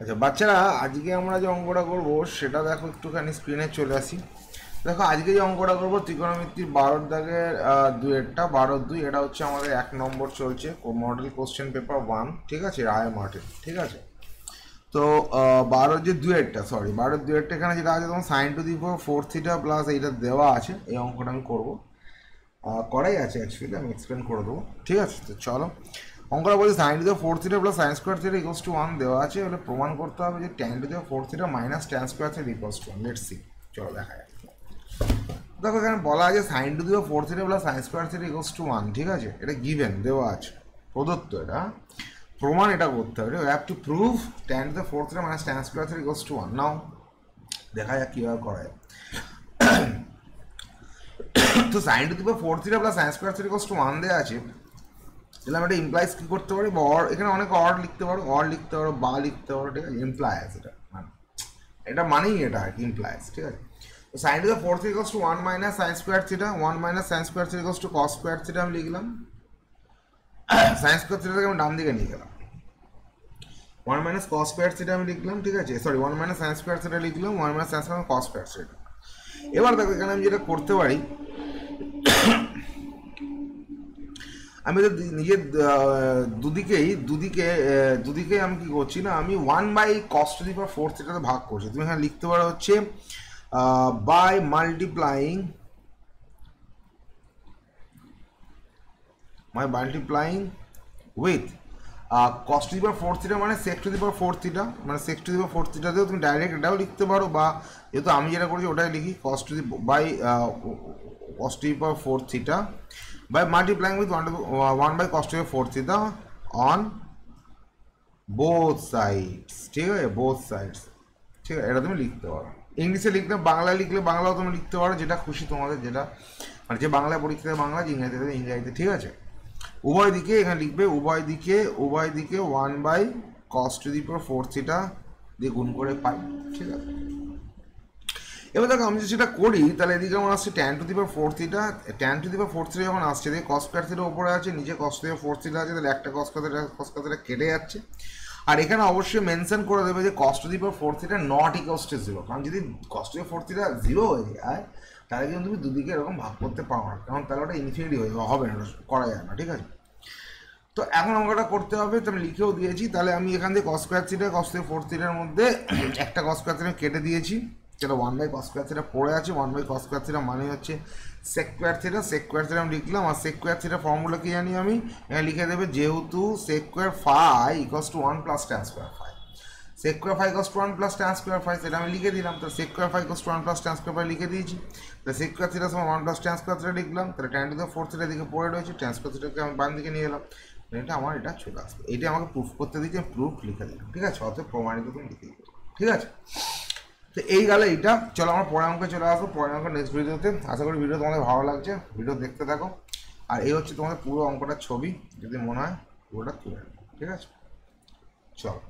আচ্ছা বাচ্চারা, আজকে আমরা যে অঙ্কটা করবো সেটা দেখো, একটুখানি স্ক্রিনে চলে আসি। দেখো আজকে যে অঙ্কটা করবো ত্রিকোণমিতির 12 দাগের 2-এরটা 12-2, এটা হচ্ছে আমাদের 1 নম্বর চলছে মডেল কোশ্চেন পেপার 1, ঠিক আছে, রায় মার্টিন, ঠিক আছে। তো 12 যে 2-এরটা, সরি 12 2-এরটা এখানে যেটা আছে তোমার sine to the power 4 theta plus এইটা দেওয়া আছে। এই অঙ্কটা আমি করবো, করাই আছে অ্যাকচুয়ালি, আমি এক্সপ্লেন করে দেবো, ঠিক আছে। তো চলো অঙ্কটা বলছে sine to the power 4 theta plus sine square theta equals to 1 দেওয়া আছে। এবার প্রমাণ করতে হবে যে tan to the power 4 theta minus tan square theta equals to 1। Let's see, চলো দেখা যাক। দেখো এখানে বলা আছে sine to the power 4 theta plus sine square theta equals to 1, ঠিক আছে। এটা গিভেন দেওয়া আছে, প্রদত্ত। এটা প্রমাণ এটা করতে হবে। You have to prove tan to the power 4 theta minus tan square theta equals to 1। Now দেখা যাক কীভাবে করা যায়। তো sine to the power 4 theta plus sine square theta equals to 1 দেওয়া আছে। তাহলে আমরা এটা ইমপ্লাইজ কী করতে পারি, বা অর, এখানে অনেক অর লিখতে পারো, অর লিখতে পারো, বা লিখতে পারো, ঠিক আছে। ইমপ্লাইজ এটা মানে, এটা মানেই এটা আর কি, ইমপ্লাইজ, ঠিক আছে। তো sine to the power 4 theta equals to 1 minus sine square theta, 1 minus sine square theta equals to cos square theta আমি লিখলাম। সাইন স্কোয়ার থিটাকে আমি ডান দিকে নিয়ে গেলাম, 1 মাইনাস কস স্কোয়ার থিটা আমি লিখলাম, ঠিক আছে। Sorry 1 minus sine square theta লিখলাম, 1 minus sine square cos square theta. এবার দেখো এখানে আমি যেটা করতে পারি, আমি তো নিজের দুদিকে আমি কি করছি না, আমি 1 by cos to the power 4 থিটাতে ভাগ করছি। তুমি এখানে লিখতে পারো হচ্ছে by multiplying with cos to the power 4 theta মানে sec two the power 4 theta, মানে সেক টু দি পাওয়ার 4 থিটাতেও তুমি ডাইরেক্ট এটাও লিখতে পারো, বা যেহেতু আমি যেটা করেছি ওটাই লিখি, cos to the by cos to the power 4 theta by multiplying with 1 by cos to the 4 theta on both sides, ঠিক আছে, both sides, ঠিক আছে। এটা তুমি লিখতে পারো, ইংলিশে লিখলে, বাংলায় লিখলে বাংলাও তুমি লিখতে পারো, যেটা খুশি তোমাদের, যেটা মানে যে বাংলায় পরীক্ষায় বাংলা, যে ইংরেজিতে ইংরেজিতে, ঠিক আছে। উভয় দিকে এখানে লিখবে, উভয় দিকে 1 by cos to the power 4 theta দিয়ে গুণ করে পাই, ঠিক আছে। এবার দেখো আমি যদি সেটা করি, তাহলে এদিকে আমার আসছে tan to the power 4 theta, tan to the power 4 theta যখন আসছে, দেখে কস স্কোয়ার থিটা উপরে আছে, নিচে কস টু দি পাওয়ার 4 থিটা আছে, তাহলে একটা কস স্কোয়ার থিটা কেটে যাচ্ছে। আর এখানে অবশ্যই মেনশন করে দেবে যে cos to the power 4 theta not equals to 0, কারণ যদি কস টু দি পাওয়ার 4 থিটা 0 হয়ে যায় তাহলে কিন্তু তুমি দুদিকে এরকম ভাগ করতে পারো না, কারণ তাহলে ওটা ইনফিনিটি হয়ে হবে না, করা যায় না, ঠিক আছে। তো এখন অঙ্কটা করতে হবে, তো আমি লিখেও দিয়েছি। তাহলে আমি এখান থেকে কস স্কোয়ার থিটা, কস টু দি 4 থিটার মধ্যে একটা কস স্কোয়ার থিটা কেটে দিয়েছি, যেটা 1 বাই কস স্কোয়ার থিটা পড়ে আছে। 1 বাই কস স্কোয়ার থিটা মানে হচ্ছে sec square theta, sec square theta আমি লিখলাম। আর সেক স্কোয়ার থিটা ফর্মুলা কি জানি আমি, এখানে লিখে দেবে যেহেতু sec square phi equals to 1 plus tan square phi, sec square phi equals to 1 plus tan square phi, সেটা আমি লিখে দিলাম। তো sec square phi equals to 1 plus tan square phi লিখে দিয়েছি। তো সেক স্কোয়ার থিটা সমান 1 প্লাস ট্যান স্কোয়ার থিটা লিখলাম। তাহলে ট্যান টু দি 4 থিটা দিকে পড়ে রয়েছে, ট্যান স্কোয়ার থিটাকে আমি বাম দিকে নিয়ে এলাম, এটা আমার এটা চলে আসবে। এটা আমাকে প্রুফ করতে দিয়েছে, আমি প্রুফ লিখে দিলাম, ঠিক আছে। অতএব প্রমাণিত তুমি লিখে দিতে, ঠিক আছে। তো এই গেলে এইটা, চলো আমরা পরের অঙ্কে চলে আসবো, পরের অঙ্ক নেক্সট ভিডিওতে। আশা করি ভিডিও তোমাদের ভালো লাগছে, ভিডিও দেখতে থাকো। আর এই হচ্ছে তোমাদের পুরো অঙ্কটার ছবি, যদি মনে হয় পুরোটা তুলে নেবো, ঠিক আছে। চলো।